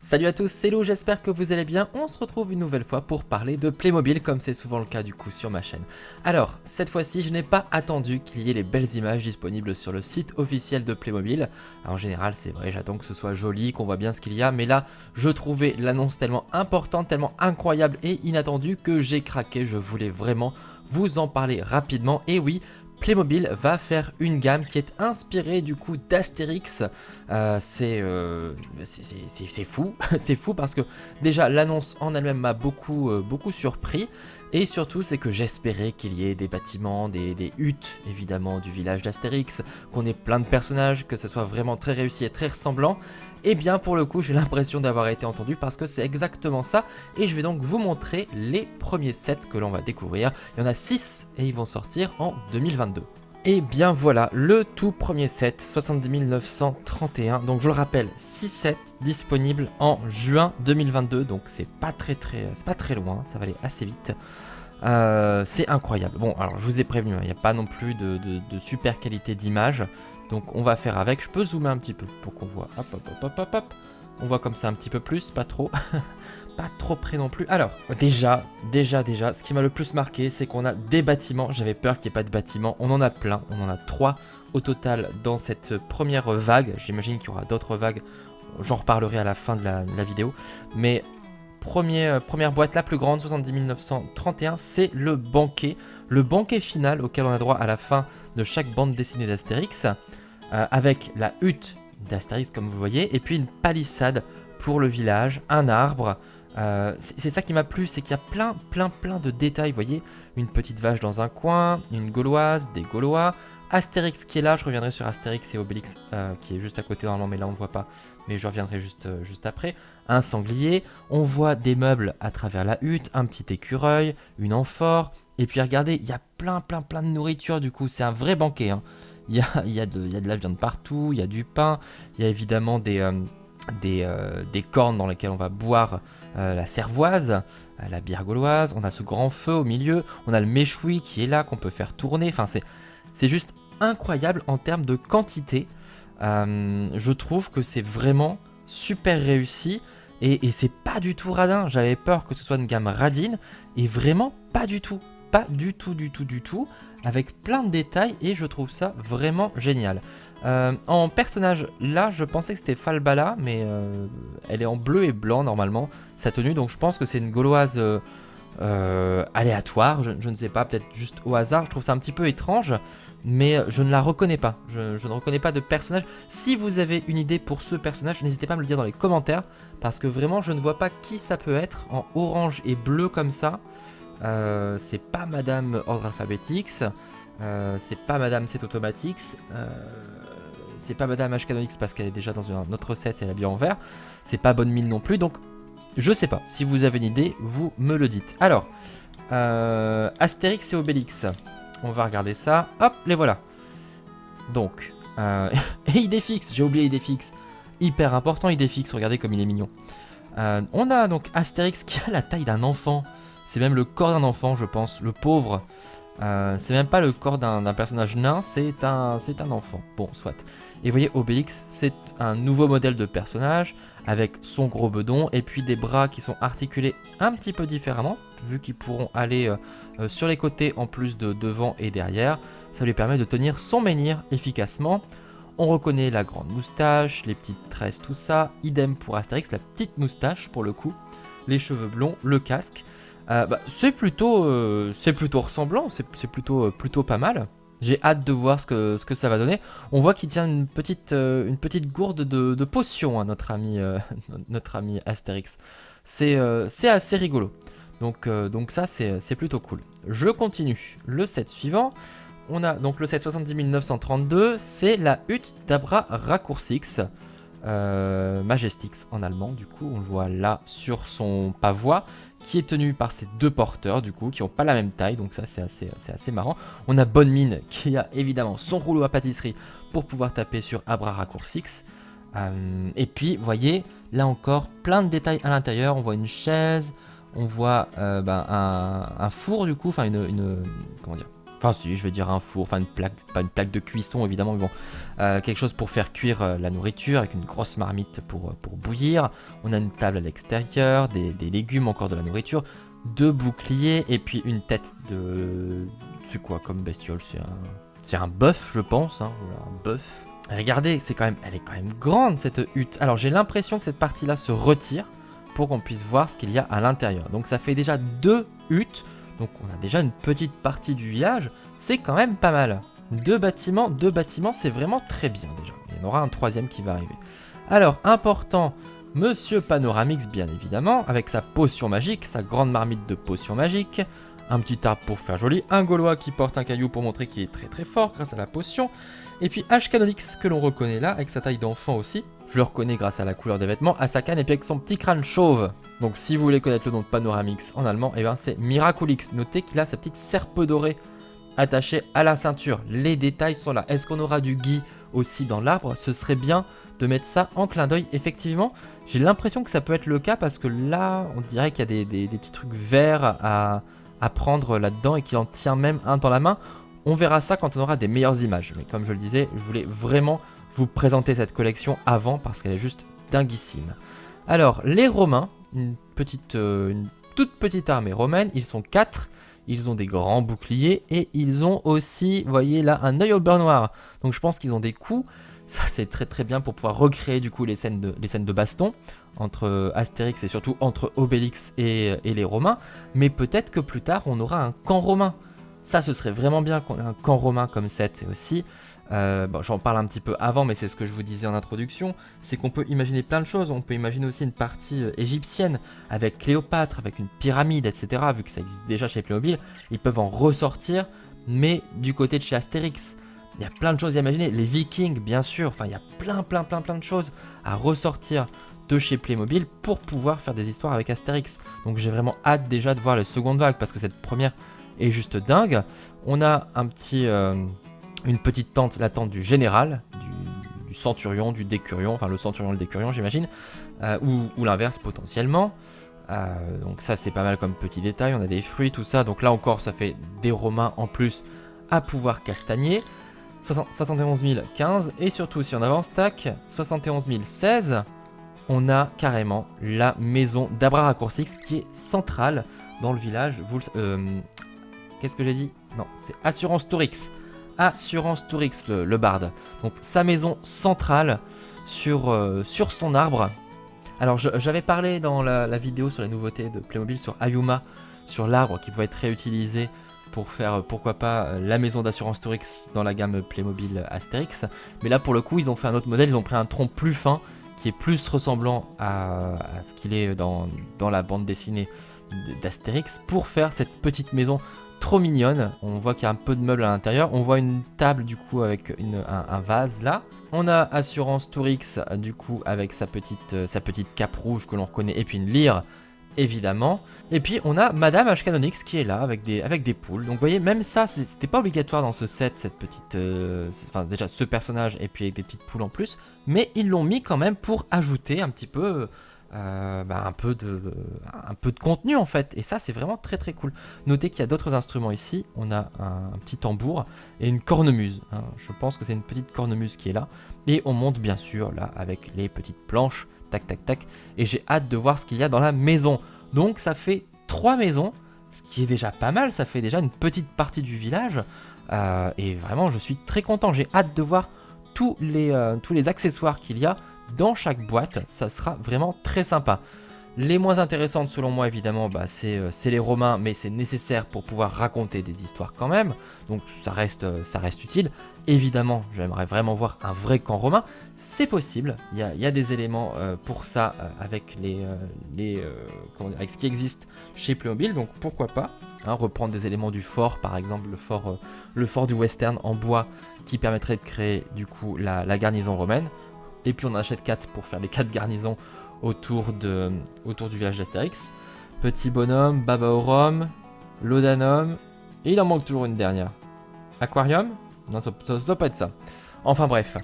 Salut à tous, c'est Lou, j'espère que vous allez bien. On se retrouve une nouvelle fois pour parler de Playmobil, comme c'est souvent le cas du coup sur ma chaîne. Alors, cette fois-ci, je n'ai pas attendu qu'il y ait les belles images disponibles sur le site officiel de Playmobil. En général, c'est vrai, j'attends que ce soit joli, qu'on voit bien ce qu'il y a, mais là, je trouvais l'annonce tellement importante, tellement incroyable et inattendue que j'ai craqué. Je voulais vraiment vous en parler rapidement. Et oui, Playmobil va faire une gamme qui est inspirée du coup d'Astérix. C'est fou, c'est fou parce que déjà l'annonce en elle-même m'a beaucoup surpris. Et surtout c'est que j'espérais qu'il y ait des bâtiments, des huttes évidemment du village d'Astérix, qu'on ait plein de personnages, que ce soit vraiment très réussi et très ressemblant. Et bien pour le coup j'ai l'impression d'avoir été entendu parce que c'est exactement ça. Et je vais donc vous montrer les premiers sets que l'on va découvrir. Il y en a 6 et ils vont sortir en 2022. Et bien voilà, le tout premier set, 70 931, donc je le rappelle, 6 sets disponibles en juin 2022, donc c'est pas très loin, ça va aller assez vite. C'est incroyable. Bon, alors je vous ai prévenu, il n'y a pas non plus de super qualité d'image, donc on va faire avec. Je peux zoomer un petit peu pour qu'on voit, hop. On voit comme ça un petit peu plus, pas trop. Pas trop près non plus. Alors, déjà, ce qui m'a le plus marqué, c'est qu'on a des bâtiments. J'avais peur qu'il n'y ait pas de bâtiments. On en a plein. On en a 3 au total dans cette première vague. J'imagine qu'il y aura d'autres vagues. J'en reparlerai à la fin de la vidéo. Mais première boîte, la plus grande, 70 931, c'est le banquet. Le banquet final auquel on a droit à la fin de chaque bande dessinée d'Astérix. Avec la hutte d'Astérix, comme vous voyez. Et puis une palissade pour le village, un arbre. C'est ça qui m'a plu, c'est qu'il y a plein de détails, vous voyez, une petite vache dans un coin, une gauloise, des gaulois, Astérix qui est là, je reviendrai sur Astérix et Obélix qui est juste à côté normalement, mais là on ne le voit pas, mais je reviendrai juste après, un sanglier, on voit des meubles à travers la hutte, un petit écureuil, une amphore, et puis regardez, il y a plein de nourriture du coup, c'est un vrai banquet, hein. Il y a de la viande partout, il y a du pain, il y a évidemment des cornes dans lesquelles on va boire la cervoise, la bière gauloise, on a ce grand feu au milieu, on a le méchoui qui est là, qu'on peut faire tourner, enfin c'est juste incroyable en termes de quantité. Je trouve que c'est vraiment super réussi et c'est pas du tout radin. J'avais peur que ce soit une gamme radine et vraiment pas du tout, avec plein de détails et je trouve ça vraiment génial. En personnage, là, je pensais que c'était Falbala, mais elle est en bleu et blanc normalement, sa tenue, donc je pense que c'est une gauloise aléatoire, je ne sais pas, peut-être juste au hasard, je trouve ça un petit peu étrange, mais je ne la reconnais pas, je ne reconnais pas de personnage. Si vous avez une idée pour ce personnage, n'hésitez pas à me le dire dans les commentaires, parce que vraiment je ne vois pas qui ça peut être, en orange et bleu comme ça. C'est pas Madame Ordre Alphabetix, c'est pas Madame C'est Automatix, c'est pas Madame H-Canonix parce qu'elle est déjà dans un autre set et elle est bien en vert, c'est pas Bonne Mine non plus, donc je sais pas, si vous avez une idée, vous me le dites. Alors, Astérix et Obélix, on va regarder ça, hop, les voilà. Donc, et Idéfix, j'ai oublié Idéfix, hyper important Idéfix, regardez comme il est mignon. On a donc Astérix qui a la taille d'un enfant, c'est même le corps d'un enfant je pense, le pauvre. C'est même pas le corps d'un personnage nain, c'est un enfant. Bon, soit. Et vous voyez, Obélix, c'est un nouveau modèle de personnage avec son gros bedon et puis des bras qui sont articulés un petit peu différemment, vu qu'ils pourront aller sur les côtés en plus de devant et derrière. Ça lui permet de tenir son menhir efficacement. On reconnaît la grande moustache, les petites tresses, tout ça. Idem pour Astérix, la petite moustache pour le coup, les cheveux blonds, le casque. C'est plutôt ressemblant, c'est plutôt pas mal. J'ai hâte de voir ce que ça va donner. On voit qu'il tient une petite gourde de potion, hein, notre ami Astérix. C'est assez rigolo. Donc ça c'est plutôt cool. Je continue. Le set suivant, on a donc le set 70 932, c'est la hutte d'Abra Raccourcix. Majestix en allemand, du coup on le voit là sur son pavois qui est tenu par ces deux porteurs du coup qui n'ont pas la même taille, donc ça c'est assez marrant. On a Bonne Mine qui a évidemment son rouleau à pâtisserie pour pouvoir taper sur Abra Raccourcix. Et puis vous voyez là encore plein de détails à l'intérieur, on voit une chaise, on voit un four du coup, enfin comment dire, Enfin si, je vais dire un four, enfin une plaque, pas une plaque de cuisson évidemment, mais bon, quelque chose pour faire cuire la nourriture avec une grosse marmite pour bouillir. On a une table à l'extérieur, des légumes, encore de la nourriture, deux boucliers et puis une tête de... C'est quoi comme bestiole? C'est un bœuf je pense, hein, voilà, un bœuf. Regardez, elle est quand même grande cette hutte. Alors j'ai l'impression que cette partie-là se retire pour qu'on puisse voir ce qu'il y a à l'intérieur. Donc ça fait déjà deux huttes. Donc on a déjà une petite partie du village, c'est quand même pas mal. Deux bâtiments, c'est vraiment très bien déjà. Il y en aura un troisième qui va arriver. Alors, important, Monsieur Panoramix bien évidemment, avec sa potion magique, sa grande marmite de potion magique, un petit arbre pour faire joli, un Gaulois qui porte un caillou pour montrer qu'il est très très fort grâce à la potion, et puis H-Canonix que l'on reconnaît là, avec sa taille d'enfant aussi. Je le reconnais grâce à la couleur des vêtements, à sa canne et puis avec son petit crâne chauve. Donc si vous voulez connaître le nom de Panoramix en allemand, eh ben c'est Miraculix. Notez qu'il a sa petite serpe dorée attachée à la ceinture. Les détails sont là. Est-ce qu'on aura du gui aussi dans l'arbre? Ce serait bien de mettre ça en clin d'œil. Effectivement, j'ai l'impression que ça peut être le cas parce que là, on dirait qu'il y a des petits trucs verts à prendre là-dedans et qu'il en tient même un dans la main. On verra ça quand on aura des meilleures images. Mais comme je le disais, je voulais vraiment vous présenter cette collection avant parce qu'elle est juste dinguissime. Alors, les Romains, une toute petite armée romaine, ils sont 4, ils ont des grands boucliers et ils ont aussi, vous voyez là, un œil au beurre noir. Donc je pense qu'ils ont des coups, ça c'est très très bien pour pouvoir recréer du coup les scènes de baston entre Astérix et surtout entre Obélix et les Romains. Mais peut-être que plus tard on aura un camp romain. Ça, ce serait vraiment bien qu'on ait un camp romain comme cette aussi. Bon, j'en parle un petit peu avant, mais c'est ce que je vous disais en introduction, c'est qu'on peut imaginer plein de choses. On peut imaginer aussi une partie égyptienne, avec Cléopâtre, avec une pyramide, etc. Vu que ça existe déjà chez Playmobil, ils peuvent en ressortir, mais du côté de chez Astérix. Il y a plein de choses à imaginer. Les Vikings, bien sûr. Enfin, il y a plein de choses à ressortir de chez Playmobil pour pouvoir faire des histoires avec Astérix. Donc j'ai vraiment hâte déjà de voir la seconde vague, parce que cette première est juste dingue. On a une petite tente, la tente du général, du centurion, du décurion, enfin le centurion, le décurion j'imagine, ou l'inverse potentiellement. Donc ça c'est pas mal comme petit détail, on a des fruits, tout ça, donc là encore ça fait des Romains en plus à pouvoir castagner. 71 015, et surtout si on avance, tac, 71 016, on a carrément la maison d'Abra Raccourcix qui est centrale dans le village. Qu'est-ce que j'ai dit? Non, c'est Assurance Tourix. Assurance Tourix, le barde. Donc sa maison centrale sur son arbre. Alors j'avais parlé dans la vidéo sur les nouveautés de Playmobil sur Ayuma, sur l'arbre qui pouvait être réutilisé pour faire, pourquoi pas, la maison d'Assurance Tourix dans la gamme Playmobil Astérix. Mais là pour le coup ils ont fait un autre modèle, ils ont pris un tronc plus fin qui est plus ressemblant à ce qu'il est dans la bande dessinée d'Astérix pour faire cette petite maison trop mignonne. On voit qu'il y a un peu de meubles à l'intérieur. On voit une table du coup avec un vase là. On a Assurance Tourix du coup avec sa petite cape rouge que l'on reconnaît et puis une lyre évidemment. Et puis on a Madame H-Canonix qui est là avec des poules. Donc vous voyez, même ça c'était pas obligatoire dans ce set, cette petite... Enfin déjà ce personnage et puis avec des petites poules en plus. Mais ils l'ont mis quand même pour ajouter un petit peu... un peu de contenu en fait, et ça c'est vraiment très très cool. Notez qu'il y a d'autres instruments ici, on a un petit tambour et une cornemuse, hein. Je pense que c'est une petite cornemuse qui est là, et on monte bien sûr là avec les petites planches, tac tac tac, et j'ai hâte de voir ce qu'il y a dans la maison. Donc ça fait 3 maisons, ce qui est déjà pas mal, ça fait déjà une petite partie du village, et vraiment je suis très content, j'ai hâte de voir tous les accessoires qu'il y a dans chaque boîte, ça sera vraiment très sympa. Les moins intéressantes selon moi évidemment, c'est les Romains, mais c'est nécessaire pour pouvoir raconter des histoires quand même, donc ça reste utile. Évidemment, j'aimerais vraiment voir un vrai camp romain, c'est possible, il y a des éléments pour ça avec avec ce qui existe chez Playmobil, donc pourquoi pas, hein, reprendre des éléments du fort, par exemple le fort du western en bois qui permettrait de créer du coup la garnison romaine. Et puis on achète 4 pour faire les 4 garnisons autour du village d'Astérix. Petit bonhomme, Babaorum, Laudanum, et il en manque toujours une dernière. Aquarium? Non, ça doit pas être ça. Enfin bref.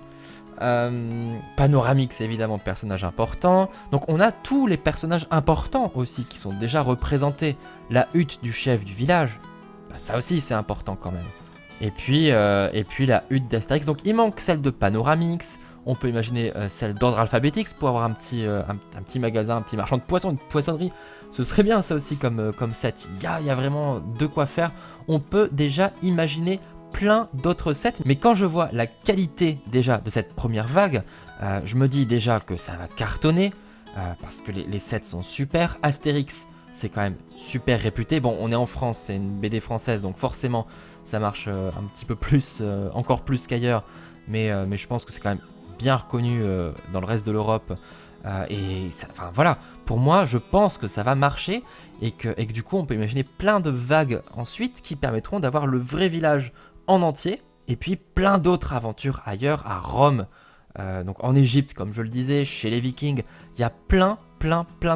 Panoramix, évidemment, personnage important. Donc on a tous les personnages importants aussi qui sont déjà représentés. La hutte du chef du village, ça aussi c'est important quand même. Et puis la hutte d'Astérix. Donc il manque celle de Panoramix. On peut imaginer celle d'ordre alphabétique pour avoir un petit magasin, un petit marchand de poissons, une poissonnerie. Ce serait bien ça aussi comme set. Il y a vraiment de quoi faire. On peut déjà imaginer plein d'autres sets. Mais quand je vois la qualité déjà de cette première vague, je me dis déjà que ça va cartonner. Parce que les sets sont super. Astérix, c'est quand même super réputé. Bon, on est en France, c'est une BD française, donc forcément ça marche un petit peu plus, encore plus qu'ailleurs. Mais je pense que c'est quand même bien reconnu dans le reste de l'Europe. Enfin voilà, pour moi, je pense que ça va marcher et que du coup, on peut imaginer plein de vagues ensuite qui permettront d'avoir le vrai village en entier. Et puis plein d'autres aventures ailleurs, à Rome. Donc en Égypte, comme je le disais, chez les Vikings, il y a plein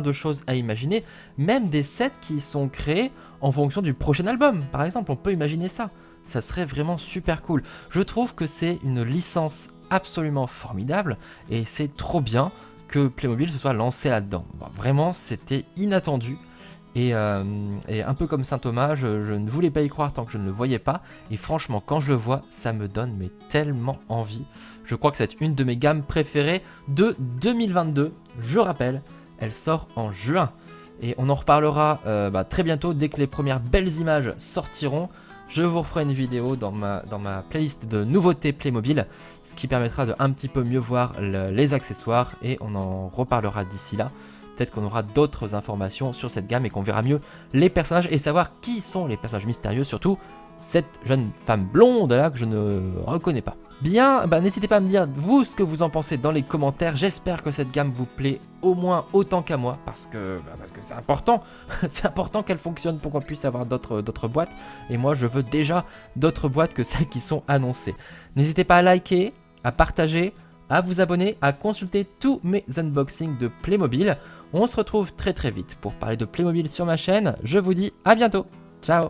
de choses à imaginer, même des sets qui sont créés en fonction du prochain album, par exemple, on peut imaginer ça. Ça serait vraiment super cool. Je trouve que c'est une licence absolument formidable et c'est trop bien que Playmobil se soit lancé là-dedans. Bon, vraiment, c'était inattendu. Et un peu comme Saint Thomas, je ne voulais pas y croire tant que je ne le voyais pas. Et franchement, quand je le vois, ça me donne mais tellement envie. Je crois que c'est une de mes gammes préférées de 2022. Je rappelle, elle sort en juin. Et on en reparlera très bientôt dès que les premières belles images sortiront. Je vous referai une vidéo dans ma playlist de nouveautés Playmobil, ce qui permettra de un petit peu mieux voir les accessoires et on en reparlera d'ici là. Peut-être qu'on aura d'autres informations sur cette gamme et qu'on verra mieux les personnages et savoir qui sont les personnages mystérieux, surtout cette jeune femme blonde là que je ne reconnais pas. Bien, n'hésitez pas à me dire vous ce que vous en pensez dans les commentaires. J'espère que cette gamme vous plaît au moins autant qu'à moi parce que c'est important. C'est important qu'elle fonctionne pour qu'on puisse avoir d'autres boîtes. Et moi je veux déjà d'autres boîtes que celles qui sont annoncées. N'hésitez pas à liker, à partager, à vous abonner, à consulter tous mes unboxings de Playmobil. On se retrouve très vite pour parler de Playmobil sur ma chaîne. Je vous dis à bientôt. Ciao.